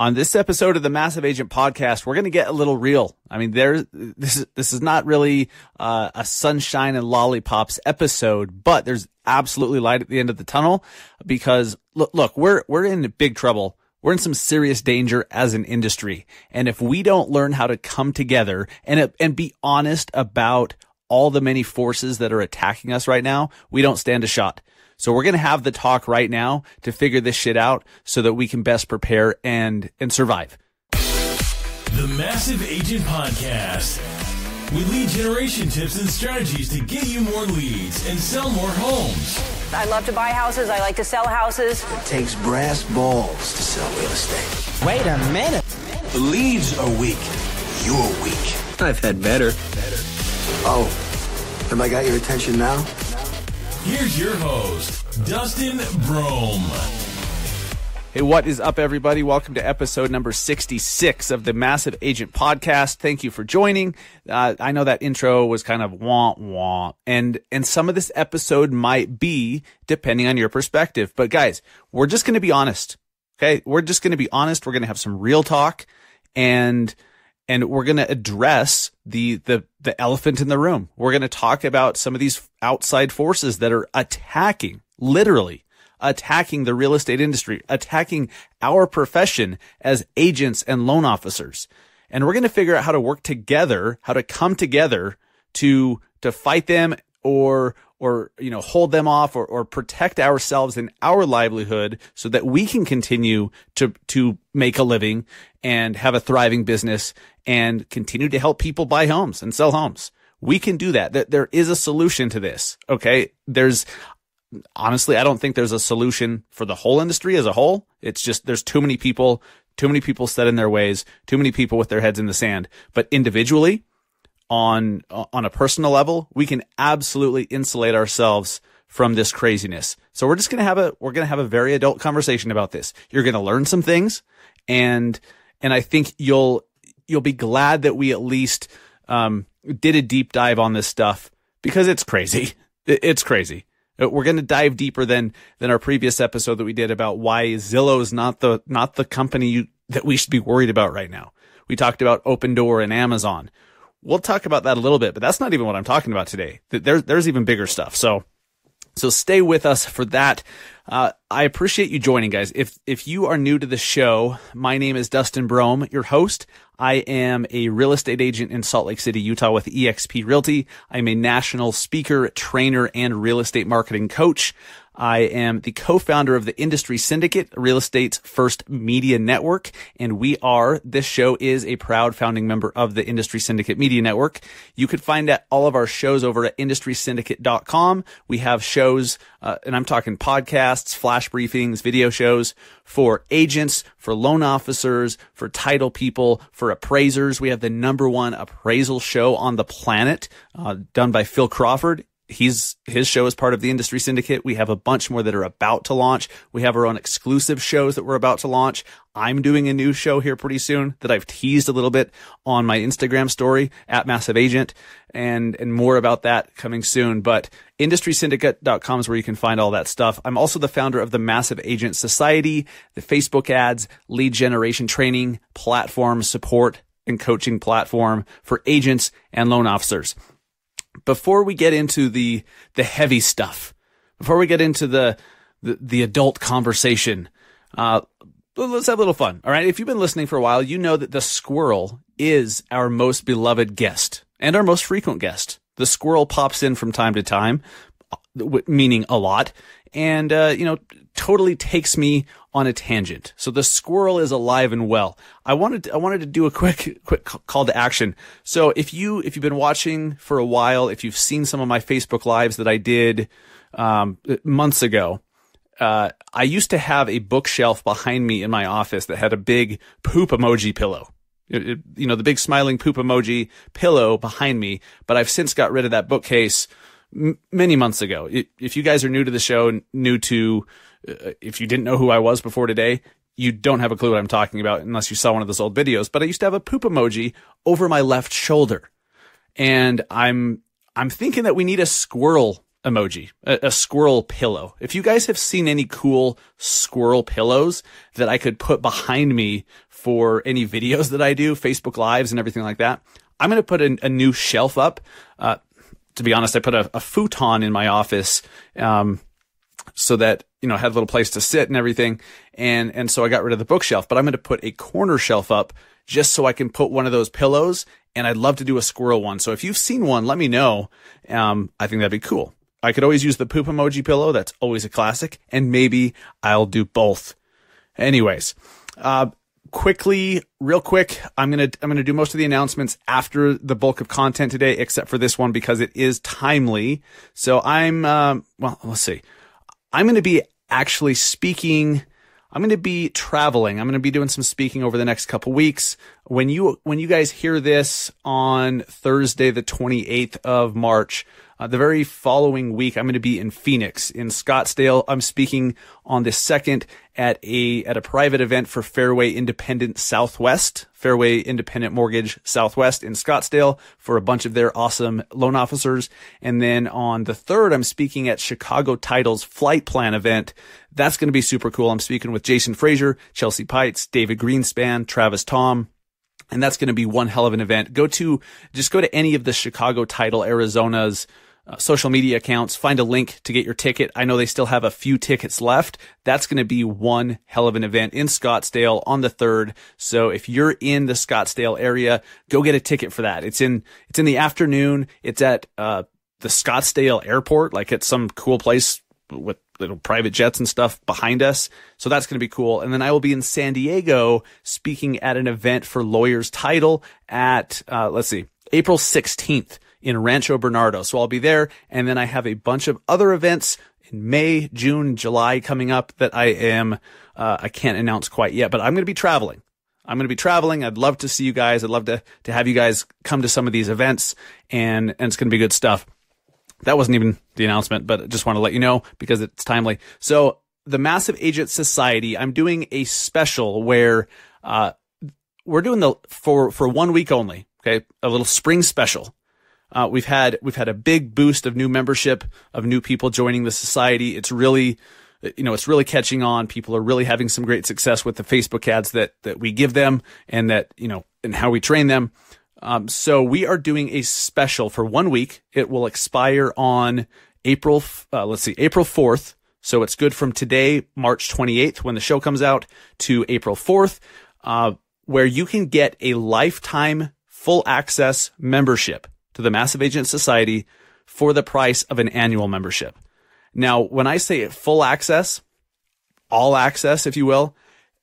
On this episode of the Massive Agent Podcast, we're going to get a little real. I mean, this is not really a sunshine and lollipops episode, but there's absolutely light at the end of the tunnel because look, we're in big trouble. We're in some serious danger as an industry. And if we don't learn how to come together and be honest about all the many forces that are attacking us right now, we don't stand a shot. So we're going to have the talk right now to figure this shit out so that we can best prepare and survive. The Massive Agent Podcast. With lead generation tips and strategies to get you more leads and sell more homes. I love to buy houses. I like to sell houses. It takes brass balls to sell real estate. Wait a minute. The leads are weak. You're weak. I've had better. Oh, have I got your attention now? Here's your host, Dustin Brohm. Hey, what is up, everybody? Welcome to episode number 66 of the Massive Agent Podcast. Thank you for joining. I know that intro was kind of wah-wah, and some of this episode might be depending on your perspective. But guys, we're just going to be honest, okay? We're just going to be honest. We're going to have some real talk, and we're going to address the elephant in the room. We're going to talk about some of these outside forces that are literally attacking the real estate industry, attacking our profession as agents and loan officers. And we're going to figure out how to work together, how to come together to fight them or hold them off or protect ourselves and our livelihood so that we can continue to make a living and have a thriving business and continue to help people buy homes and sell homes. We can do that. There is a solution to this. Okay. Honestly, I don't think there's a solution for the whole industry as a whole. It's just, there's too many people set in their ways, too many people with their heads in the sand. But individually, on a personal level, we can absolutely insulate ourselves from this craziness. So we're going to have a very adult conversation about this. You're going to learn some things, and I think you'll be glad that we at least did a deep dive on this stuff because it's crazy. It's crazy. We're going to dive deeper than our previous episode that we did about why Zillow is not the company that we should be worried about right now. We talked about Opendoor and Amazon. We'll talk about that a little bit, but that's not even what I'm talking about today. There's even bigger stuff. So stay with us for that. I appreciate you joining, guys. If you are new to the show, my name is Dustin Brohm, your host. I am a real estate agent in Salt Lake City, Utah with eXp Realty. I'm a national speaker, trainer, and real estate marketing coach. I am the co-founder of the Industry Syndicate, real estate's first media network, and this show is a proud founding member of the Industry Syndicate Media Network. You could find all of our shows over at industrysyndicate.com. We have shows, and I'm talking podcasts, flash briefings, video shows for agents, for loan officers, for title people, for appraisers. We have the #1 appraisal show on the planet, done by Phil Crawford. His show is part of the Industry Syndicate. We have a bunch more that are about to launch. We have our own exclusive shows that we're about to launch. I'm doing a new show here pretty soon that I've teased a little bit on my Instagram story at Massive Agent, and more about that coming soon. But industrysyndicate.com is where you can find all that stuff. I'm also the founder of the Massive Agent Society, the Facebook ads, lead generation training platform, support and coaching platform for agents and loan officers. Before we get into the heavy stuff, before we get into the adult conversation, let's have a little fun. All right. If you've been listening for a while, you know that the squirrel is our most beloved guest and our most frequent guest. The squirrel pops in from time to time, meaning a lot, and totally takes me on a tangent. So the squirrel is alive and well. I wanted to do a quick call to action. So if you've been watching for a while, if you've seen some of my Facebook lives that I did months ago, I used to have a bookshelf behind me in my office that had a big poop emoji pillow. The big smiling poop emoji pillow behind me, but I've since got rid of that bookcase many months ago. If you guys are new to the show, if you didn't know who I was before today, you don't have a clue what I'm talking about unless you saw one of those old videos. But I used to have a poop emoji over my left shoulder, and I'm thinking that we need a squirrel emoji, a squirrel pillow. If you guys have seen any cool squirrel pillows that I could put behind me for any videos that I do, Facebook Lives and everything like that, I'm going to put a new shelf up. To be honest, I put a futon in my office, so that, I had a little place to sit and everything. And so I got rid of the bookshelf, but I'm going to put a corner shelf up just so I can put one of those pillows. And I'd love to do a squirrel one. So if you've seen one, let me know. I think that'd be cool. I could always use the poop emoji pillow. That's always a classic. And maybe I'll do both. Anyways, real quick, I'm going to do most of the announcements after the bulk of content today, except for this one because it is timely. So let's see. I'm going to be actually speaking. I'm going to be traveling. I'm going to be doing some speaking over the next couple weeks. When you guys hear this on Thursday, the 28th of March, the very following week, I'm going to be in Phoenix, in Scottsdale. I'm speaking on the 2nd at a private event for Fairway Independent Mortgage Southwest in Scottsdale for a bunch of their awesome loan officers. And then on the 3rd, I'm speaking at Chicago Title's Flight Plan event. That's going to be super cool. I'm speaking with Jason Frazier, Chelsea Pites, David Greenspan, Travis Tom. And that's going to be one hell of an event. Just go to any of the Chicago Title Arizona's social media accounts, find a link to get your ticket. I know they still have a few tickets left. That's going to be one hell of an event in Scottsdale on the 3rd. So if you're in the Scottsdale area, go get a ticket for that. It's in the afternoon. It's at the Scottsdale Airport, like at some cool place with little private jets and stuff behind us. So that's going to be cool. And then I will be in San Diego speaking at an event for Lawyers Title at, April 16th. In Rancho Bernardo. So I'll be there. And then I have a bunch of other events in May, June, July coming up that I can't announce quite yet, but I'm going to be traveling. I'd love to see you guys. I'd love to have you guys come to some of these events, and it's going to be good stuff. That wasn't even the announcement, but I just want to let you know because it's timely. So the Massive Agent Society, I'm doing a special where, we're doing for 1 week only. Okay. A little spring special. We've had a big boost of new membership, of new people joining the society. It's really catching on. People are really having some great success with the Facebook ads that we give them and and how we train them. So we are doing a special for 1 week. It will expire on April 4th. So it's good from today, March 28th, when the show comes out, to April 4th, where you can get a lifetime full access membership to the Massive Agent Society for the price of an annual membership. Now, when I say full access, all access, if you will,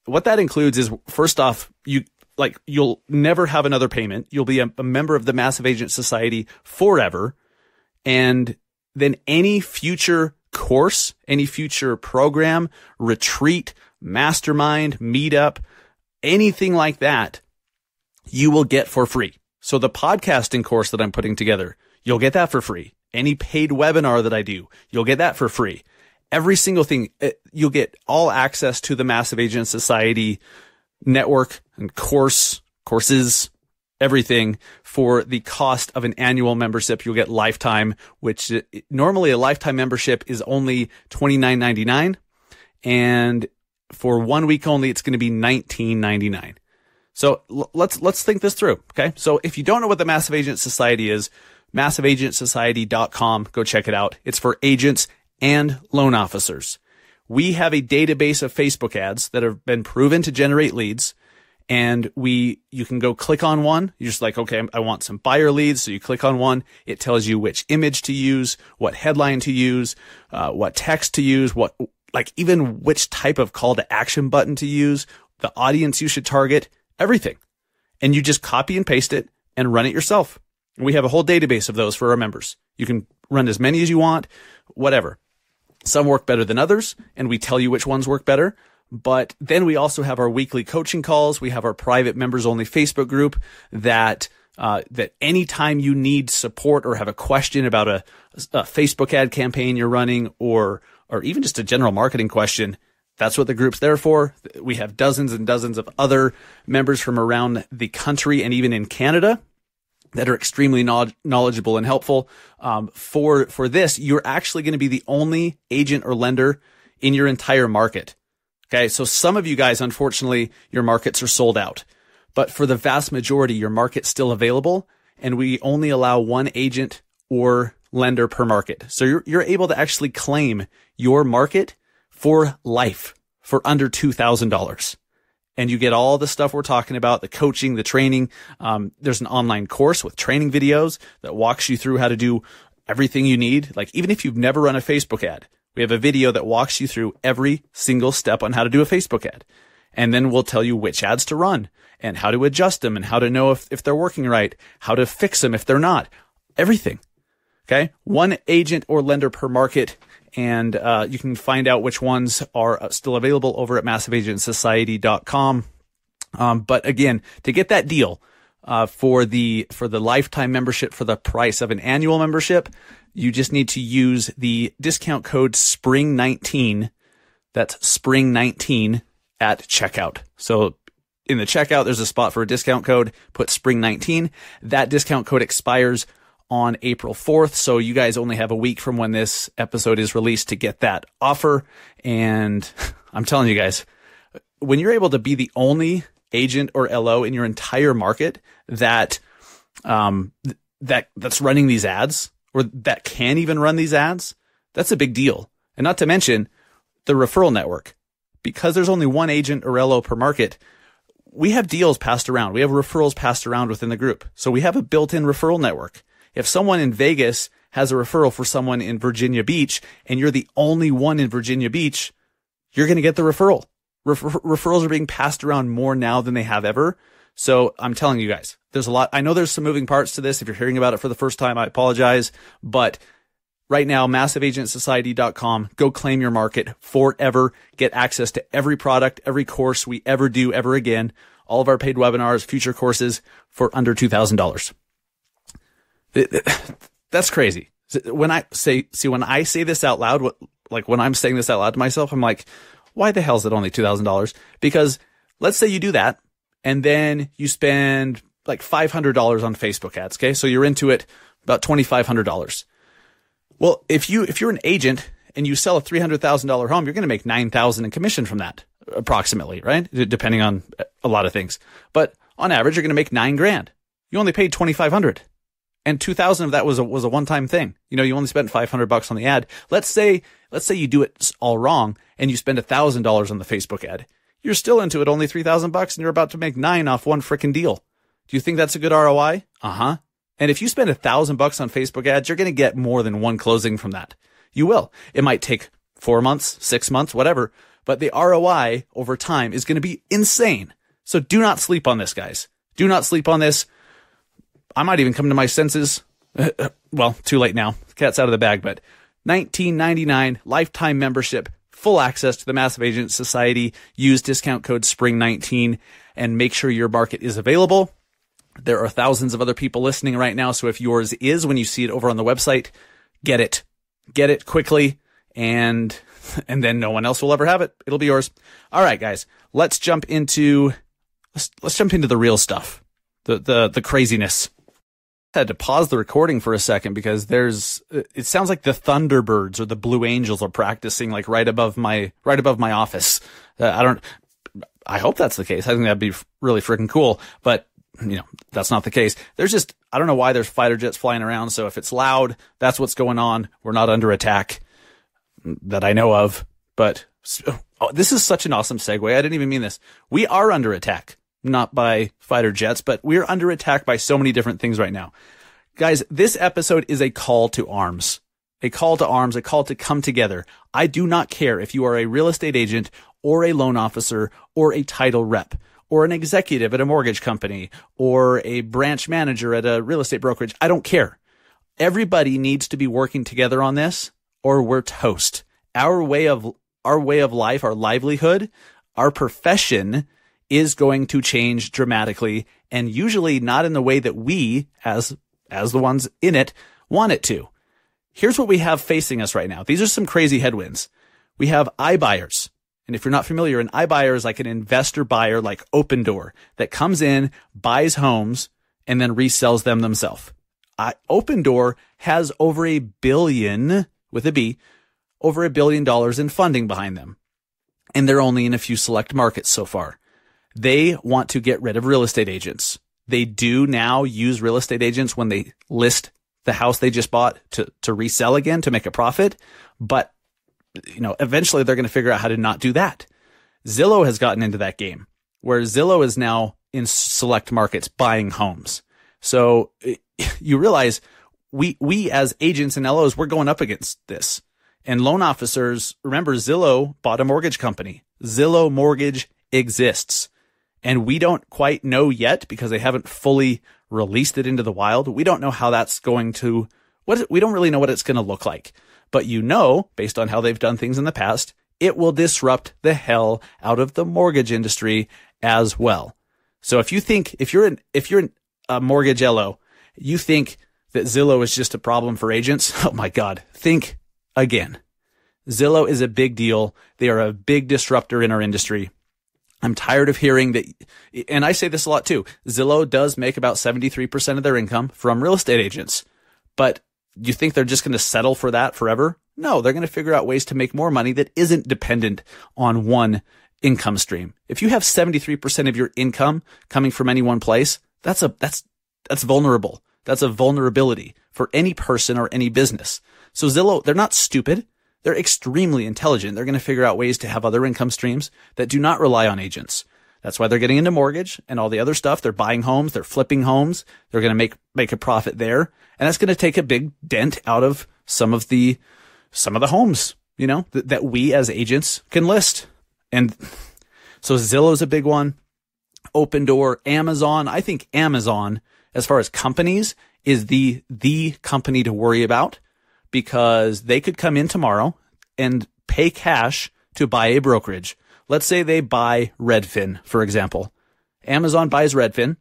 what that includes is, first off, you'll never have another payment. You'll be a member of the Massive Agent Society forever. And then any future course, any future program, retreat, mastermind, meetup, anything like that, you will get for free. So the podcasting course that I'm putting together, you'll get that for free. Any paid webinar that I do, you'll get that for free. Every single thing, you'll get all access to the Massive Agent Society network and courses, everything for the cost of an annual membership. You'll get lifetime, which normally a lifetime membership is only $29.99. And for 1 week only, it's going to be $19.99. So let's think this through. Okay. So if you don't know what the Massive Agent Society is, massiveagentsociety.com, go check it out. It's for agents and loan officers. We have a database of Facebook ads that have been proven to generate leads. And you can go click on one. You're just like, okay, I want some buyer leads. So you click on one. It tells you which image to use, what headline to use, what text to use, even which type of call to action button to use, the audience you should target, everything. And you just copy and paste it and run it yourself. We have a whole database of those for our members. You can run as many as you want, whatever. Some work better than others, and we tell you which ones work better. But then we also have our weekly coaching calls. We have our private members only Facebook group that anytime you need support or have a question about a Facebook ad campaign you're running or even just a general marketing question, that's what the group's there for. We have dozens and dozens of other members from around the country and even in Canada that are extremely knowledgeable and helpful. For this, you're actually going to be the only agent or lender in your entire market. Okay. So some of you guys, unfortunately, your markets are sold out, but for the vast majority, your market's still available, and we only allow one agent or lender per market. So you're able to actually claim your market for life for under $2,000. And you get all the stuff we're talking about, the coaching, the training. There's an online course with training videos that walks you through how to do everything you need. Like, even if you've never run a Facebook ad, we have a video that walks you through every single step on how to do a Facebook ad. And then we'll tell you which ads to run and how to adjust them and how to know if they're working right, how to fix them if they're not, everything. Okay. One agent or lender per market. And you can find out which ones are still available over at massiveagentsociety.com. But again, to get that deal for the lifetime membership for the price of an annual membership, you just need to use the discount code SPRING19. That's SPRING19 at checkout. So in the checkout, there's a spot for a discount code. Put SPRING19. That discount code expires on April 4th. So you guys only have a week from when this episode is released to get that offer. And I'm telling you guys, when you're able to be the only agent or LO in your entire market that's running these ads, or that can even run these ads, that's a big deal. And not to mention the referral network. Because there's only one agent or LO per market, we have deals passed around. We have referrals passed around within the group. So we have a built-in referral network. If someone in Vegas has a referral for someone in Virginia Beach and you're the only one in Virginia Beach, you're going to get the referral. Referrals are being passed around more now than they have ever. So I'm telling you guys, there's a lot. I know there's some moving parts to this. If you're hearing about it for the first time, I apologize. But right now, massiveagentsociety.com, go claim your market forever. Get access to every product, every course we ever do ever again. All of our paid webinars, future courses for under $2,000. That's crazy. When I say this out loud, when I'm saying this out loud to myself, I'm like, why the hell is it only $2,000? Because let's say you do that and then you spend like $500 on Facebook ads. Okay. So you're into it about $2,500. Well, if you're an agent and you sell a $300,000 home, you're going to make $9,000 in commission from that, approximately, right? Depending on a lot of things. But on average, you're going to make $9,000. You only paid $2,500. And 2,000 of that was a one-time thing. You only spent $500 on the ad. Let's say you do it all wrong and you spend $1,000 on the Facebook ad. You're still into it only $3,000 and you're about to make $9,000 off one freaking deal. Do you think that's a good ROI? Uh-huh. And if you spend $1,000 on Facebook ads, you're going to get more than one closing from that. You will. It might take 4 months, 6 months, whatever, but the ROI over time is going to be insane. So do not sleep on this, guys. Do not sleep on this. I might even come to my senses. Well, too late now. The cat's out of the bag, but $19.99 lifetime membership, full access to the Massive Agent Society. Use discount code SPRING19 and make sure your market is available. There are thousands of other people listening right now. So if yours is, when you see it over on the website, get it quickly. And then no one else will ever have it. It'll be yours. All right, guys, let's jump into the real stuff. The craziness. I had to pause the recording for a second because it sounds like the Thunderbirds or the Blue Angels are practicing like right above my office. I hope that's the case. I think that'd be really freaking cool, but that's not the case. I don't know why there's fighter jets flying around. So if it's loud, that's what's going on. We're not under attack that I know of, but this is such an awesome segue. I didn't even mean this. We are under attack. Not by fighter jets, but we're under attack by so many different things right now. Guys, this episode is a call to arms. A call to arms, a call to come together. I do not care if you are a real estate agent or a loan officer or a title rep or an executive at a mortgage company or a branch manager at a real estate brokerage. I don't care. Everybody needs to be working together on this or we're toast. Our way of life, our livelihood, our profession is going to change dramatically and usually not in the way that we, as the ones in it, want it to. Here's what we have facing us right now. These are some crazy headwinds. We have iBuyers. And if you're not familiar, an iBuyer is like an investor buyer like Opendoor that comes in, buys homes, and then resells them themselves. Opendoor has over $1 billion, with a B, over $1 billion in funding behind them. And they're only in a few select markets so far. They want to get rid of real estate agents. They do now use real estate agents when they list the house they just bought to resell again to make a profit. But, eventually they're going to figure out how to not do that. Zillow has gotten into that game where Zillow is now in select markets buying homes. So you realize we as agents and LOs, we're going up against this. And loan officers, remember, Zillow bought a mortgage company. Zillow Mortgage exists. And we don't quite know yet because they haven't fully released it into the wild. We don't know how that's going to, we don't really know what it's going to look like. But based on how they've done things in the past, it will disrupt the hell out of the mortgage industry as well. So if you're a mortgage LO, you think that Zillow is just a problem for agents, oh my God, think again. Zillow is a big deal. They are a big disruptor in our industry. I'm tired of hearing that, and I say this a lot too. Zillow does make about 73% of their income from real estate agents. But do you think they're just going to settle for that forever? No, they're going to figure out ways to make more money that isn't dependent on one income stream. If you have 73% of your income coming from any one place, that's vulnerable. That's a vulnerability for any person or any business. So Zillow, they're not stupid. They're extremely intelligent. They're going to figure out ways to have other income streams that do not rely on agents. That's why they're getting into mortgage and all the other stuff. They're buying homes. They're flipping homes. They're going to make a profit there. And that's going to take a big dent out of some of the homes, that we as agents can list. And so Zillow's a big one. Opendoor, Amazon. I think Amazon, as far as companies, is the company to worry about, because they could come in tomorrow and pay cash to buy a brokerage. Let's say they buy Redfin, for example. Amazon buys Redfin,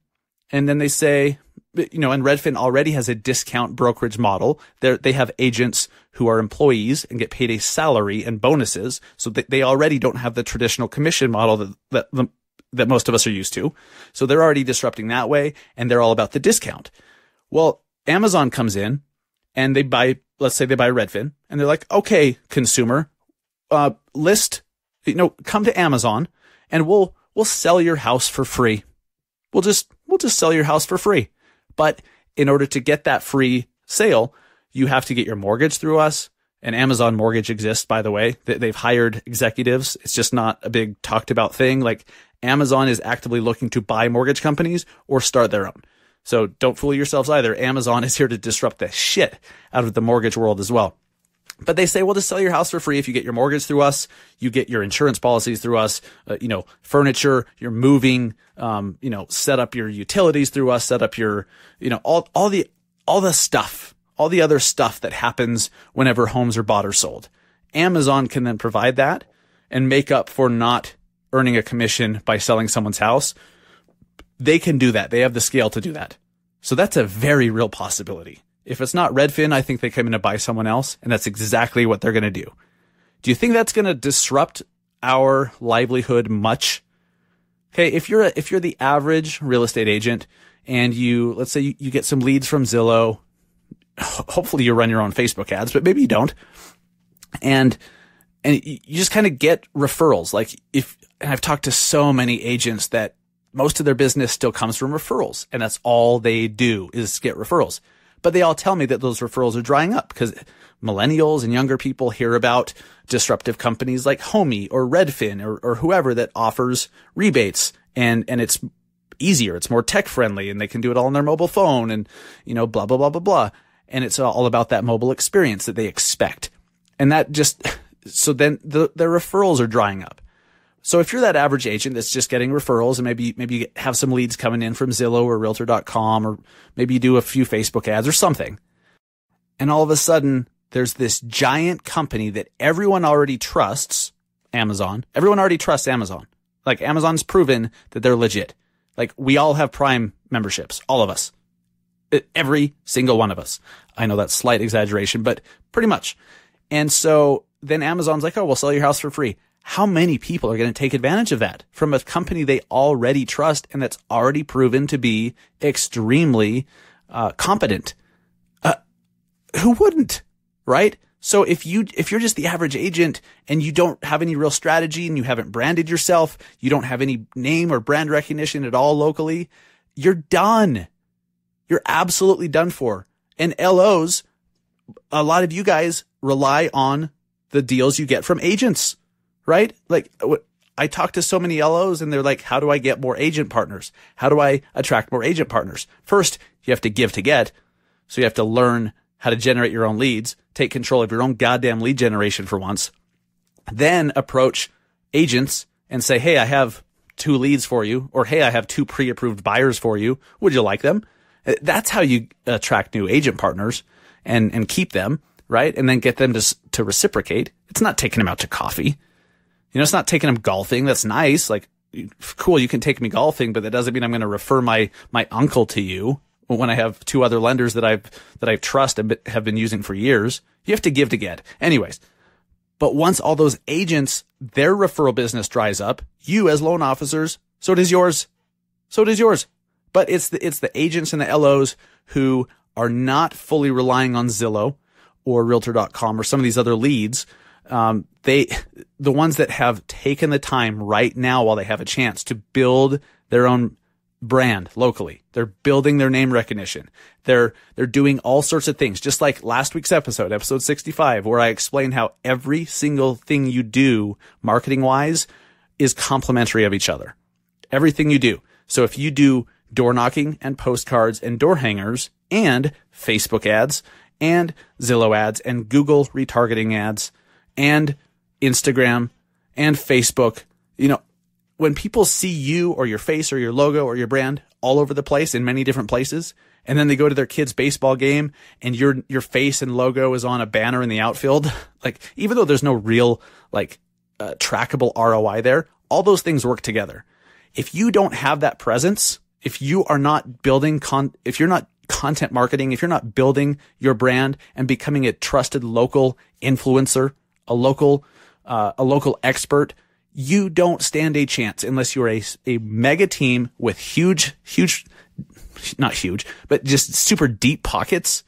and then they say, and Redfin already has a discount brokerage model. They have agents who are employees and get paid a salary and bonuses, so that they already don't have the traditional commission model that most of us are used to. So they're already disrupting that way, and they're all about the discount. Well, Amazon comes in and let's say they buy Redfin, and they're like, okay, consumer, come to Amazon and we'll sell your house for free. We'll just sell your house for free. But in order to get that free sale, you have to get your mortgage through us. And Amazon Mortgage exists, by the way. They've hired executives. It's just not a big talked about thing. Like, Amazon is actively looking to buy mortgage companies or start their own. So don't fool yourselves either. Amazon is here to disrupt the shit out of the mortgage world as well. But they say, well, just sell your house for free. If you get your mortgage through us, you get your insurance policies through us, furniture, you're moving, set up your utilities through us, set up your, all the stuff, all the other stuff that happens whenever homes are bought or sold. Amazon can then provide that and make up for not earning a commission by selling someone's house. They can do that. They have the scale to do that. So that's a very real possibility. If it's not Redfin, I think they come in to buy someone else, and that's exactly what they're going to do. Do you think that's going to disrupt our livelihood much? Okay, if you're the average real estate agent and let's say you get some leads from Zillow, hopefully you run your own Facebook ads, but maybe you don't. And you just kind of get referrals. And I've talked to so many agents that most of their business still comes from referrals, and that's all they do is get referrals. But they all tell me that those referrals are drying up because millennials and younger people hear about disruptive companies like Homey or Redfin or whoever that offers rebates, and it's easier. It's more tech friendly, and they can do it all on their mobile phone, and blah, blah, blah, blah, blah. And it's all about that mobile experience that they expect. And so then their referrals are drying up. So if you're that average agent that's just getting referrals, and maybe you have some leads coming in from Zillow or Realtor.com, or maybe you do a few Facebook ads or something, and all of a sudden there's this giant company that everyone already trusts, Amazon. Everyone already trusts Amazon. Like, Amazon's proven that they're legit. Like, we all have Prime memberships, all of us. Every single one of us. I know that's slight exaggeration, but pretty much. And so then Amazon's like, oh, we'll sell your house for free. how many people are going to take advantage of that from a company they already trust and that's already proven to be extremely competent? Who wouldn't, right? So if you're just the average agent and you don't have any real strategy and you haven't branded yourself, you don't have any name or brand recognition at all locally, you're done. You're absolutely done for. And LOs, a lot of you guys rely on the deals you get from agents, right? Like I talk to so many LOs and they're like, how do I get more agent partners? How do I attract more agent partners? First, you have to give to get. So you have to learn how to generate your own leads, take control of your own goddamn lead generation for once, then approach agents and say, hey, I have 2 leads for you, or hey, I have 2 pre-approved buyers for you. Would you like them? That's how you attract new agent partners and keep them, right? And then get them to reciprocate. It's not taking them out to coffee. It's not taking them golfing. That's nice. Like, cool, you can take me golfing, but that doesn't mean I'm going to refer my uncle to you when I have 2 other lenders that I trust and have been using for years. You have to give to get. Anyways, but once all those agents, their referral business dries up, you as loan officers, so does yours. So does yours. But it's the agents and the LOs who are not fully relying on Zillow or Realtor.com or some of these other leads. The ones that have taken the time right now while they have a chance to build their own brand locally. They're building their name recognition. They're doing all sorts of things, just like last week's episode 65, where I explained how every single thing you do marketing wise is complementary of each other. Everything you do. So if you do door knocking and postcards and door hangers and Facebook ads and Zillow ads and Google retargeting ads and Instagram and Facebook, when people see you or your face or your logo or your brand all over the place in many different places, and then they go to their kid's baseball game and your face and logo is on a banner in the outfield, like, even though there's no real, trackable ROI there, all those things work together. If you don't have that presence, if you are not building if you're not content marketing, if you're not building your brand and becoming a trusted local influencer, a local expert, you don't stand a chance unless you're a mega team with huge, not huge, but just super deep pockets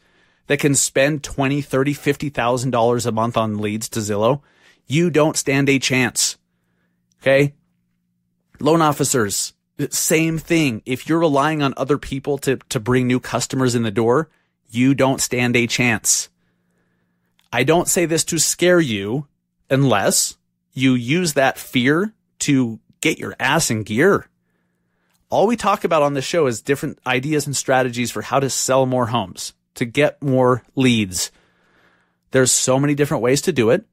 that can spend $20,000, $30,000, $50,000 a month on leads to Zillow. You don't stand a chance. Okay. Loan officers, same thing. If you're relying on other people to bring new customers in the door, you don't stand a chance. I don't say this to scare you unless you use that fear to get your ass in gear. All we talk about on the show is different ideas and strategies for how to sell more homes, to get more leads. There's so many different ways to do it.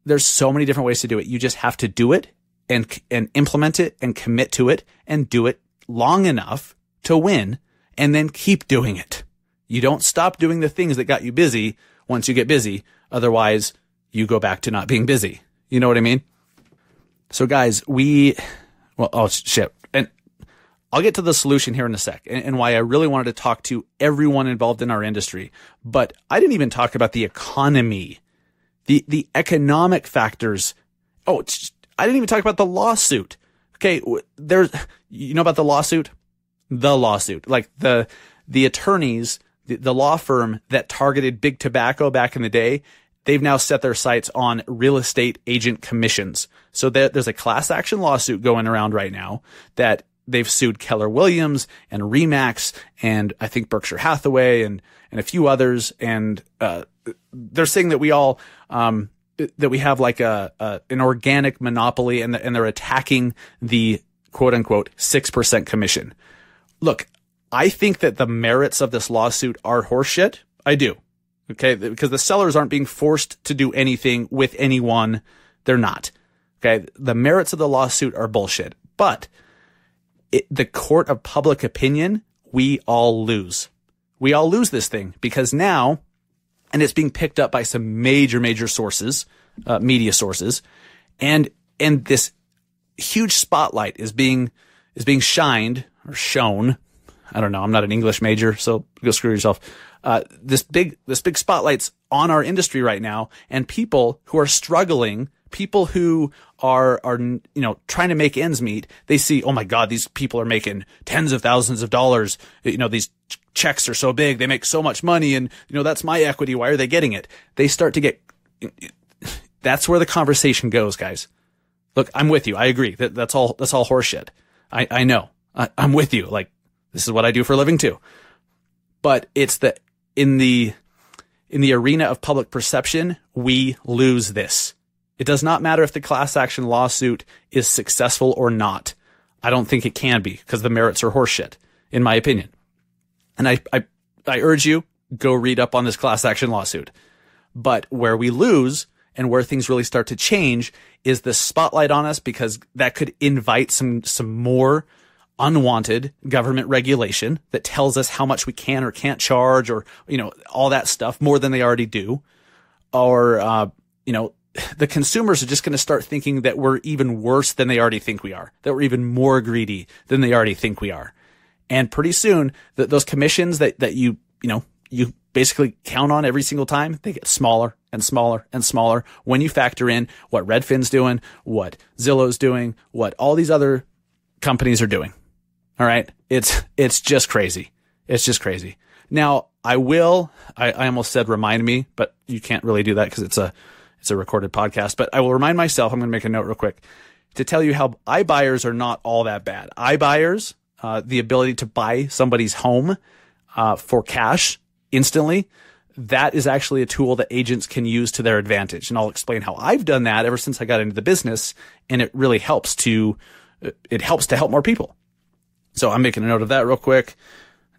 You just have to do it and implement it and commit to it and do it long enough to win and then keep doing it. You don't stop doing the things that got you busy once you get busy. Otherwise, you go back to not being busy. You know what I mean? So guys, and I'll get to the solution here in a sec and why I really wanted to talk to everyone involved in our industry. But I didn't even talk about the economy, the economic factors. I didn't even talk about the lawsuit. Okay. You know about the lawsuit? The lawsuit, like the attorneys, the law firm that targeted big tobacco back in the day, they've now set their sights on real estate agent commissions. So there's a class action lawsuit going around right now that they've sued Keller Williams and Remax and I think Berkshire Hathaway and a few others. And they're saying that we all that we have like an organic monopoly and they're attacking the quote unquote 6% commission. Look, I think that the merits of this lawsuit are horseshit. I do. Okay. Because the sellers aren't being forced to do anything with anyone. They're not. Okay. The merits of the lawsuit are bullshit, but the court of public opinion, we all lose. We all lose this thing because now, and it's being picked up by some major sources, media sources, and this huge spotlight is being shined or shown. I don't know. I'm not an English major, so go screw yourself. This big spotlight's on our industry right now, and people who are struggling, people who are, trying to make ends meet, they see, oh my God, these people are making tens of thousands of dollars. These checks are so big. They make so much money. And, that's my equity. Why are they getting it? They start to get, that's where the conversation goes, guys. Look, I'm with you. I agree that's all horseshit. I know. I'm with you. Like, this is what I do for a living too. But it's in the arena of public perception, we lose this. It does not matter if the class action lawsuit is successful or not. I don't think it can be because the merits are horseshit, in my opinion. And I urge you, go read up on this class action lawsuit. But where we lose and where things really start to change is the spotlight on us, because that could invite some more unwanted government regulation that tells us how much we can or can't charge, or, all that stuff more than they already do. Or, the consumers are just going to start thinking that we're even worse than they already think we are, that we're even more greedy than they already think we are. And pretty soon those commissions that you basically count on every single time, they get smaller and smaller and smaller when you factor in what Redfin's doing, what Zillow's doing, what all these other companies are doing. All right. It's just crazy. It's just crazy. Now I almost said remind me, but you can't really do that because it's a recorded podcast, but I will remind myself, I'm going to make a note real quick to tell you how iBuyers are not all that bad. iBuyers, the ability to buy somebody's home, for cash instantly, that is actually a tool that agents can use to their advantage. And I'll explain how I've done that ever since I got into the business. And it really helps to help more people. So I'm making a note of that real quick.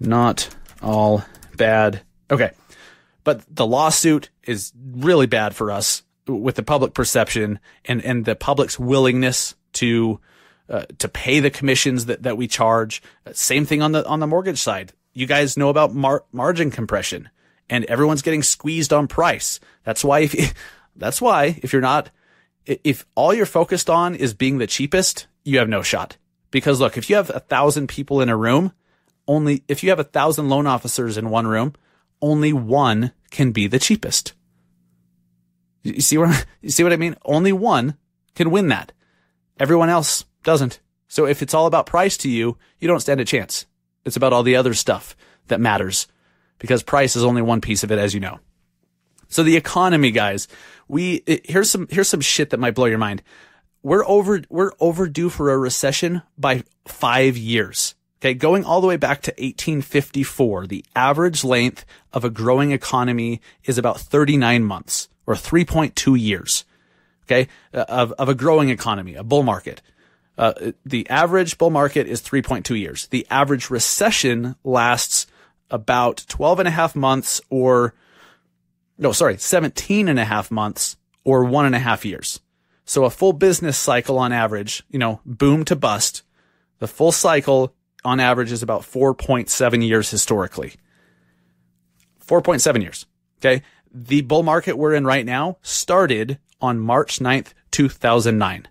Not all bad. Okay. But the lawsuit is really bad for us with the public perception and the public's willingness to pay the commissions that we charge. Same thing on the mortgage side. You guys know about margin compression, and everyone's getting squeezed on price. That's why if all you're focused on is being the cheapest, you have no shot. Because look, if you have 1,000 people in a room, if you have 1,000 loan officers in one room, only one can be the cheapest. You see what I mean? Only one can win that. Everyone else doesn't. So if it's all about price to you, you don't stand a chance. It's about all the other stuff that matters, because price is only one piece of it, as you know. So the economy, guys, here's some shit that might blow your mind. We're overdue for a recession by 5 years. Okay. Going all the way back to 1854, the average length of a growing economy is about 39 months or 3.2 years. Okay. Of a growing economy, a bull market. The average bull market is 3.2 years. The average recession lasts about 17 and a half months or 1.5 years. So a full business cycle on average, boom to bust, the full cycle on average is about 4.7 years historically. 4.7 years. Okay. The bull market we're in right now started on March 9th, 2009.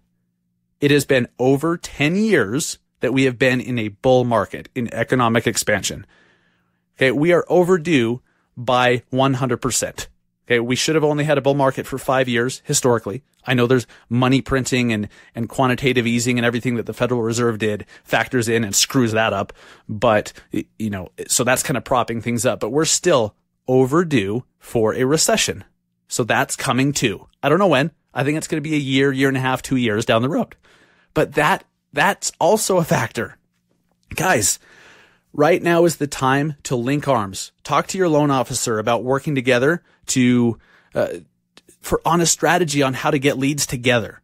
It has been over 10 years that we have been in a bull market in economic expansion. Okay. We are overdue by 100%. Okay. We should have only had a bull market for 5 years historically. I know there's money printing and quantitative easing and everything that the Federal Reserve did factors in and screws that up. But, so that's kind of propping things up, but we're still overdue for a recession. So that's coming too. I don't know when. I think it's going to be a year and a half, 2 years down the road. But that's also a factor. Guys, right now is the time to link arms. Talk to your loan officer about working together on a strategy on how to get leads together.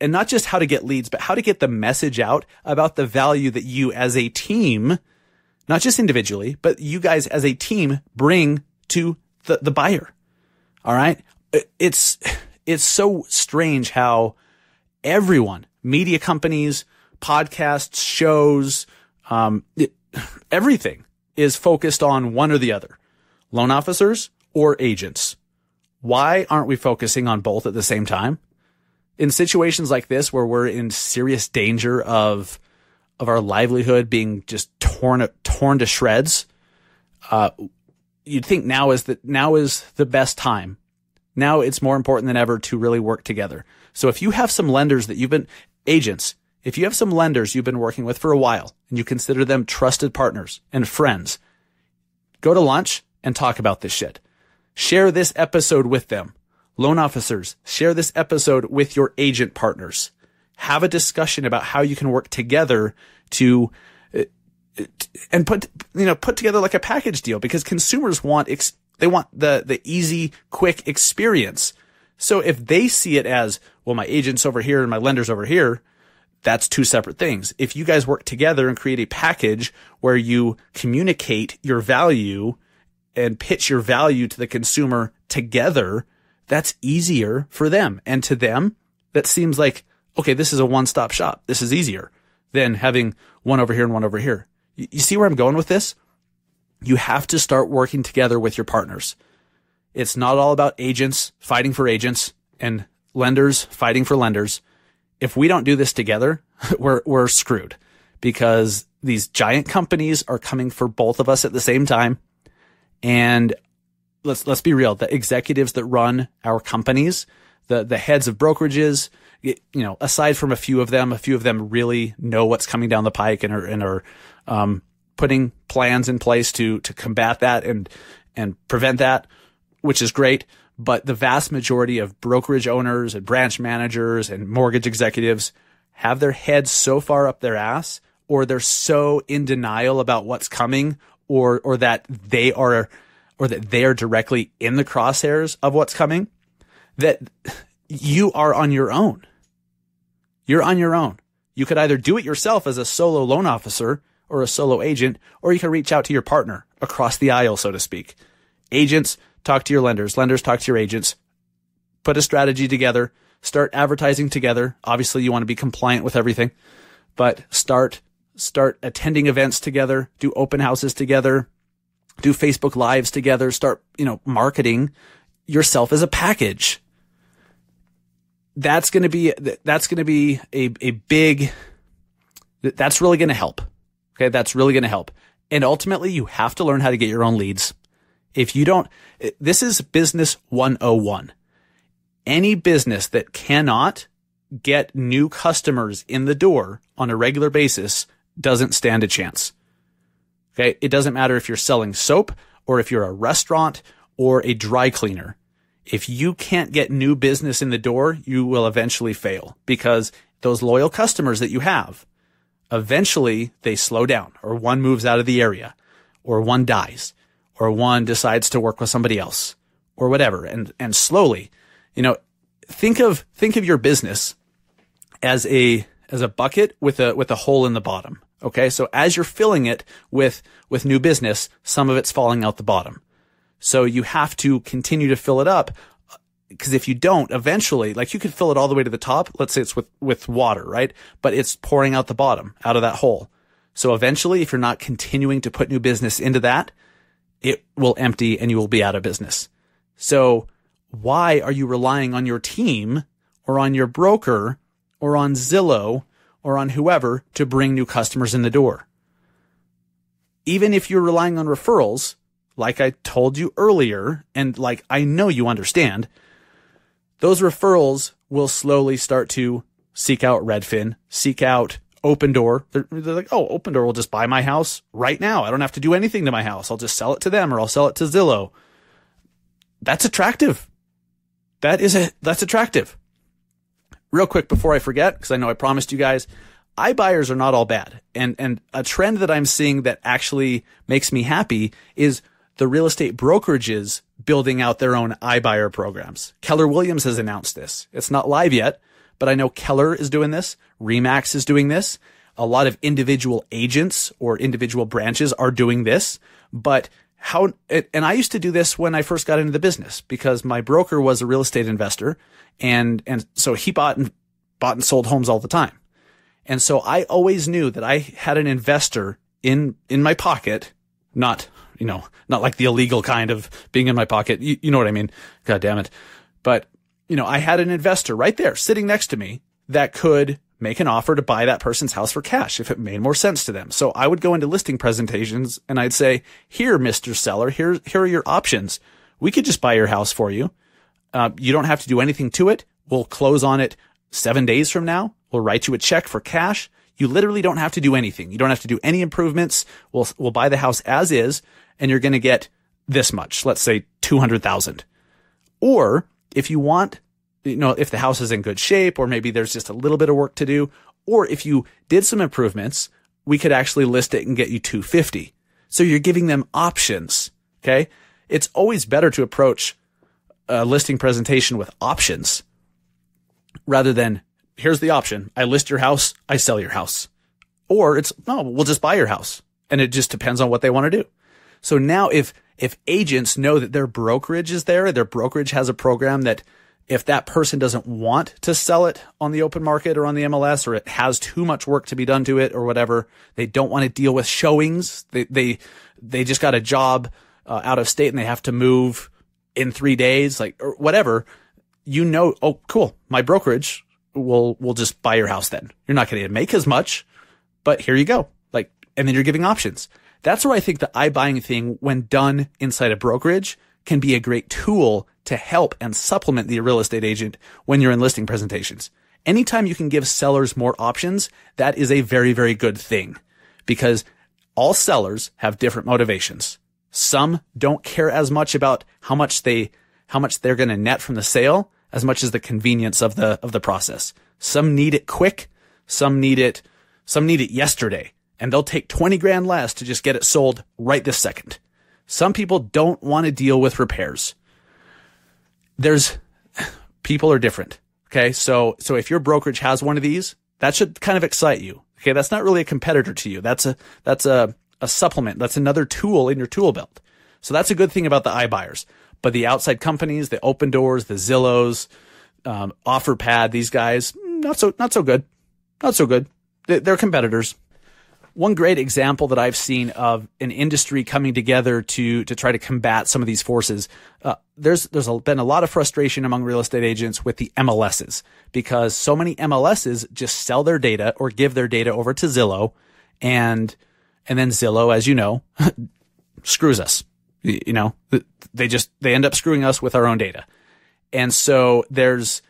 And not just how to get leads, but how to get the message out about the value that you as a team, not just individually, but you guys as a team bring to the buyer. All right. It's so strange how everyone, media companies, podcasts, shows, everything is focused on one or the other, loan officers or agents. Why aren't we focusing on both at the same time? In situations like this, where we're in serious danger of our livelihood being just torn to shreds, you'd think now is the best time. Now it's more important than ever to really work together. So if you have some lenders that agents, if you have some lenders you've been working with for a while and you consider them trusted partners and friends, go to lunch and talk about this shit. Share this episode with them. Loan officers, share this episode with your agent partners. Have a discussion about how you can work together to and put together like a package deal, because consumers want the easy, quick experience. So if they see it as, well, my agent's over here and my lender's over here, that's two separate things. If you guys work together and create a package where you communicate your value and pitch your value to the consumer together, that's easier for them. And to them, that seems like, okay, this is a one-stop shop. This is easier than having one over here and one over here. You see where I'm going with this? You have to start working together with your partners. It's not all about agents fighting for agents and lenders fighting for lenders. If we don't do this together, we're screwed, because these giant companies are coming for both of us at the same time. And let's be real, the executives that run our companies, the heads of brokerages, aside from a few of them really know what's coming down the pike and are putting plans in place to combat that and prevent that, which is great. But the vast majority of brokerage owners and branch managers and mortgage executives have their heads so far up their ass, or they're so in denial about what's coming, or that they are directly in the crosshairs of what's coming, that you are on your own. You're on your own. You could either do it yourself as a solo loan officer or a solo agent, or you can reach out to your partner across the aisle, so to speak. Agents, talk to your lenders. Lenders, talk to your agents. Put a strategy together. Start advertising together. Obviously, you want to be compliant with everything, but start attending events together. Do open houses together. Do Facebook Lives together. Start, marketing yourself as a package. That's going to be a big, that's really going to help. Okay. That's really going to help. And ultimately, you have to learn how to get your own leads. If you don't, this is business 101. Any business that cannot get new customers in the door on a regular basis doesn't stand a chance. Okay. It doesn't matter if you're selling soap or if you're a restaurant or a dry cleaner. If you can't get new business in the door, you will eventually fail, because those loyal customers that you have, eventually they slow down, or one moves out of the area, or one dies, or one decides to work with somebody else, or whatever. And slowly, think of your business as a bucket with a hole in the bottom. Okay. So as you're filling it with new business, some of it's falling out the bottom. So you have to continue to fill it up, because if you don't, eventually, like, you could fill it all the way to the top. Let's say it's with water, right? But it's pouring out the bottom, out of that hole. So eventually, if you're not continuing to put new business into that, it will empty and you will be out of business. So why are you relying on your team or on your broker or on Zillow or on whoever to bring new customers in the door? Even if you're relying on referrals, like I told you earlier, and like I know you understand, those referrals will slowly start to seek out Redfin, seek out Opendoor. They're like, oh, Opendoor will just buy my house right now. I don't have to do anything to my house. I'll just sell it to them, or I'll sell it to Zillow. That's attractive. That's attractive. Real quick before I forget, because I know I promised you guys, iBuyers are not all bad. And a trend that I'm seeing that actually makes me happy is the real estate brokerages building out their own iBuyer programs. Keller Williams has announced this. It's not live yet, but I know Keller is doing this. Remax is doing this. A lot of individual agents or individual branches are doing this. But and I used to do this when I first got into the business, because my broker was a real estate investor. And so he bought and sold homes all the time. And so I always knew that I had an investor in my pocket, not like the illegal kind of being in my pocket. You know what I mean? God damn it. But, I had an investor right there sitting next to me that could make an offer to buy that person's house for cash if it made more sense to them. So I would go into listing presentations and I'd say, here, Mr. Seller, here are your options. We could just buy your house for you. You don't have to do anything to it. We'll close on it 7 days from now. We'll write you a check for cash. You literally don't have to do anything. You don't have to do any improvements. We'll buy the house as is, and you're going to get this much, let's say 200,000. Or if you want, if the house is in good shape, or maybe there's just a little bit of work to do, or if you did some improvements, we could actually list it and get you 250. So you're giving them options. Okay. It's always better to approach a listing presentation with options rather than, here's the option. I list your house. I sell your house. Or we'll just buy your house. And it just depends on what they want to do. So now if agents know that their brokerage is there, their brokerage has a program that if that person doesn't want to sell it on the open market or on the MLS, or it has too much work to be done to it or whatever, they don't want to deal with showings. They just got a job out of state and they have to move in 3 days, or whatever. Oh, cool. My brokerage will just buy your house then. You're not going to make as much, but here you go. And then you're giving options. That's where I think the iBuying thing, when done inside a brokerage, can be a great tool to help and supplement the real estate agent when you're in listing presentations. Anytime you can give sellers more options, that is a very, very good thing, because all sellers have different motivations. Some don't care as much about how much they're going to net from the sale as much as the convenience of the process. Some need it quick. Some need it yesterday, and they'll take 20 grand less to just get it sold right this second. Some people don't want to deal with repairs. People are different. Okay. So if your brokerage has one of these, that should kind of excite you. Okay. That's not really a competitor to you. That's a supplement. That's another tool in your tool belt. So that's a good thing about the iBuyers. But the outside companies, the Opendoors, the Zillows, OfferPad, these guys, not so good. Not so good. They're competitors. One great example that I've seen of an industry coming together to try to combat some of these forces, there's been a lot of frustration among real estate agents with the MLSs, because so many MLSs just sell their data or give their data over to Zillow, and then Zillow, as you know, screws us. They end up screwing us with our own data. And so there's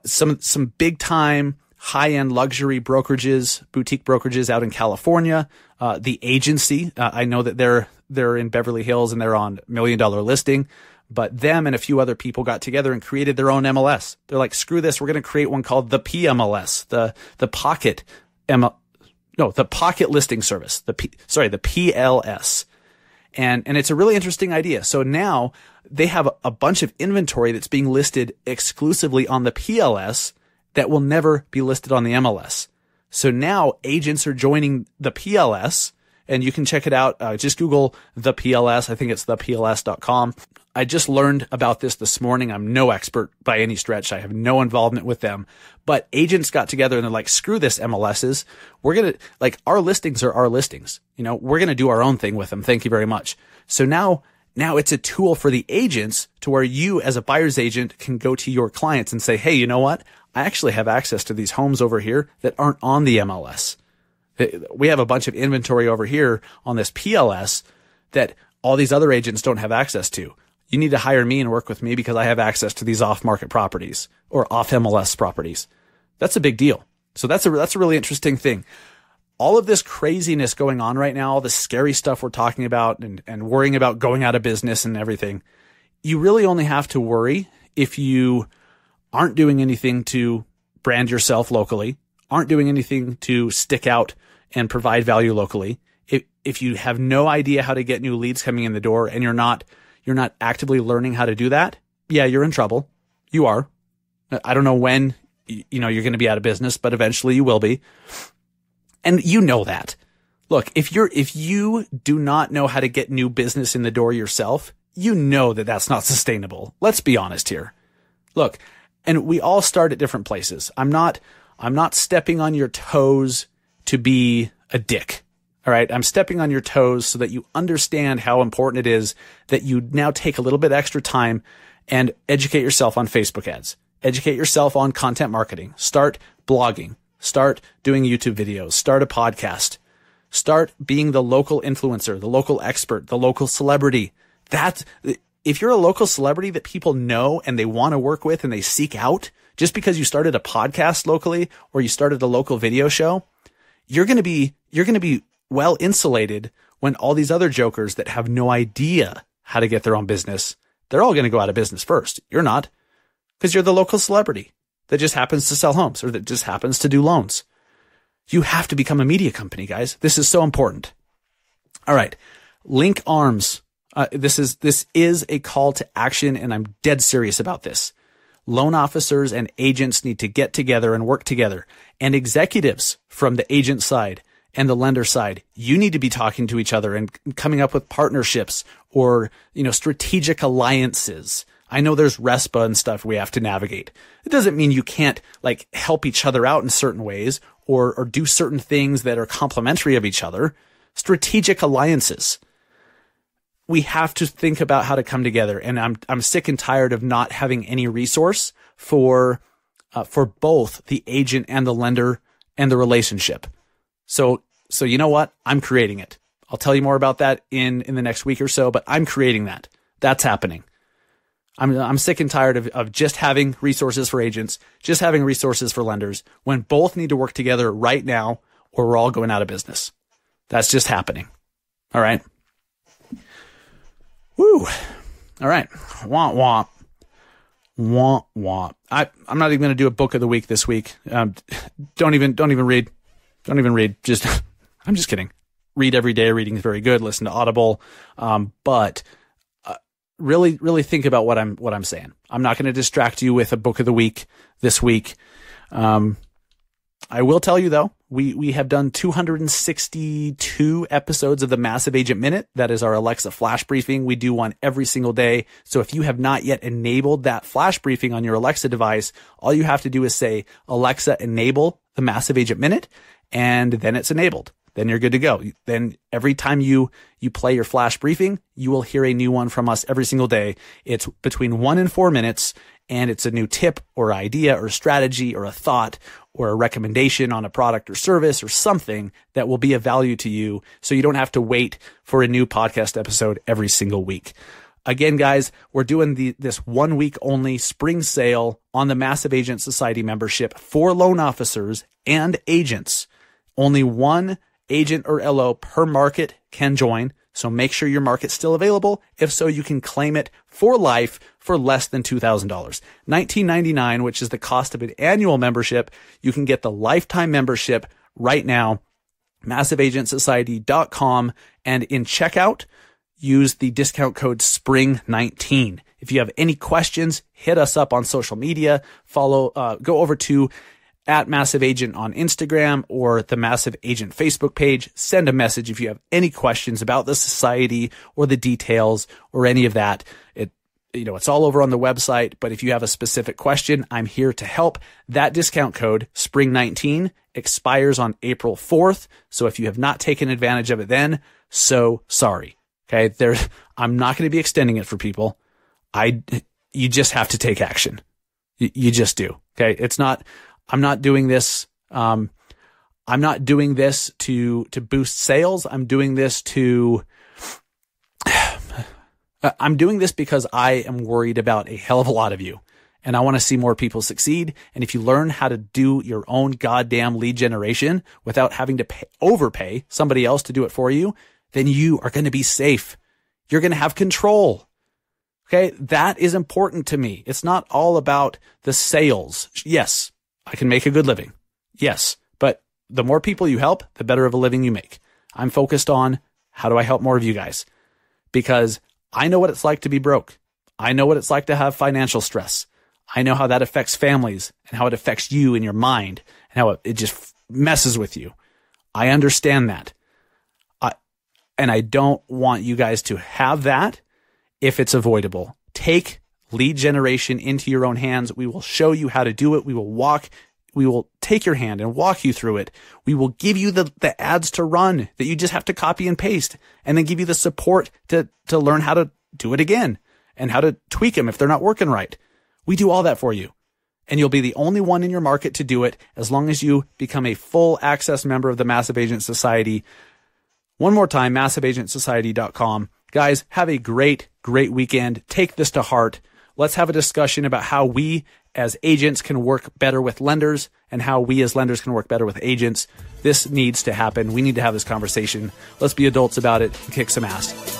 some big time high-end luxury brokerages, boutique brokerages out in California. The agency, I know that they're in Beverly Hills and they're on $1 Million Listing, but them and a few other people got together and created their own MLS. They're like, screw this. We're going to create one called the PMLS, the Pocket Listing Service, the PLS. And it's a really interesting idea. So now they have a bunch of inventory that's being listed exclusively on the PLS that will never be listed on the MLS. So now agents are joining the PLS, and you can check it out. Just Google the PLS. I think it's thepls.com. I just learned about this morning. I'm no expert by any stretch. I have no involvement with them, but agents got together and they're like, screw this MLSs. We're going to, our listings are our listings. We're going to do our own thing with them. Thank you very much. So now it's a tool for the agents to where you as a buyer's agent can go to your clients and say, hey, you know what? I actually have access to these homes over here that aren't on the MLS. We have a bunch of inventory over here on this PLS that all these other agents don't have access to. You need to hire me and work with me because I have access to these off-market properties or off-MLS properties. That's a big deal. So that's a really interesting thing. All of this craziness going on right now, all the scary stuff we're talking about and worrying about going out of business and everything, you really only have to worry if you aren't doing anything to brand yourself locally, aren't doing anything to stick out and provide value locally. If you have no idea how to get new leads coming in the door and you're not actively learning how to do that, yeah, you're in trouble. You are. I don't know when, you're going to be out of business, but eventually you will be. And you know that. Look, if you do not know how to get new business in the door yourself, you know that that's not sustainable. Let's be honest here. Look, and we all start at different places. I'm not stepping on your toes to be a dick. All right. I'm stepping on your toes so that you understand how important it is that you now take a little bit extra time and educate yourself on Facebook ads, educate yourself on content marketing, start blogging, start doing YouTube videos, start a podcast, start being the local influencer, the local expert, the local celebrity. If you're a local celebrity that people know and they want to work with and they seek out, Just because you started a podcast locally or you started a local video show, you're going to be well insulated when all these other jokers that have no idea how to get their own business, they're all going to go out of business first. You're not, because you're the local celebrity that just happens to sell homes or that just happens to do loans. You have to become a media company, guys. This is so important. All right. Link arms. This is a call to action, and I'm dead serious about this. Loan officers and agents need to get together and work together. And executives from the agent side and the lender side, you need to be talking to each other and coming up with partnerships or, strategic alliances. I know there's RESPA and stuff we have to navigate. It doesn't mean you can't help each other out in certain ways or do certain things that are complementary of each other. Strategic alliances. We have to think about how to come together. And I'm sick and tired of not having any resource for both the agent and the lender and the relationship. So you know what? I'm creating it. I'll tell you more about that in the next week or so, but I'm creating that. That's happening. I'm sick and tired of just having resources for agents, just having resources for lenders when both need to work together right now or we're all going out of business. That's just happening. All right. Woo. All right. Womp womp. Womp womp. I'm not even going to do a book of the week this week. Don't even read. Don't even read. I'm just kidding. Read every day. Reading is very good. Listen to Audible. But really think about what I'm saying. I'm not going to distract you with a book of the week this week. I will tell you though, we have done 262 episodes of the Massive Agent Minute. That is our Alexa flash briefing. We do one every single day. So if you have not yet enabled that flash briefing on your Alexa device, all you have to do is say, Alexa, enable the Massive Agent Minute, and then it's enabled. Then you're good to go. Then every time you play your flash briefing, you will hear a new one from us every single day. It's between 1 and 4 minutes, and it's a new tip or idea or strategy or a thought or a recommendation on a product or service or something that will be of value to you, so you don't have to wait for a new podcast episode every single week. Again, guys, we're doing this 1 week only spring sale on the Massive Agent Society membership for loan officers and agents. Only one agent or LO per market can join. So make sure your market's still available. If so, you can claim it for life for less than $2,000. $19.99, which is the cost of an annual membership. You can get the lifetime membership right now, massiveagentsociety.com. And in checkout, use the discount code SPRING19. If you have any questions, hit us up on social media. Go over to @MassiveAgent on Instagram or the Massive Agent Facebook page. Send a message if you have any questions about the society or the details or any of that. It's all over on the website, but if you have a specific question, I'm here to help. That discount code, SPRING19, expires on April 4th. So if you have not taken advantage of it then, so sorry. Okay. I'm not going to be extending it for people. You just have to take action. You just do. Okay. I'm not doing this. I'm not doing this to boost sales. I'm doing this because I am worried about a hell of a lot of you, and I want to see more people succeed. And if you learn how to do your own goddamn lead generation without having to overpay somebody else to do it for you, then you are going to be safe. You're going to have control. Okay. That is important to me. It's not all about the sales. Yes, I can make a good living. Yes. But the more people you help, the better of a living you make. I'm focused on how do I help more of you guys? Because I know what it's like to be broke. I know what it's like to have financial stress. I know how that affects families and how it affects you and your mind and how it just messes with you. I understand that. And I don't want you guys to have that if it's avoidable. Take lead generation into your own hands. We will show you how to do it. We will take your hand and walk you through it. We will give you the ads to run that you just have to copy and paste, and then give you the support to learn how to do it again and how to tweak them if they're not working right. We do all that for you, and you'll be the only one in your market to do it as long as you become a full access member of the Massive Agent Society. One more time, massiveagentsociety.com. Guys, have a great weekend. Take this to heart. Let's have a discussion about how we as agents can work better with lenders and how we as lenders can work better with agents. This needs to happen. We need to have this conversation. Let's be adults about it and kick some ass.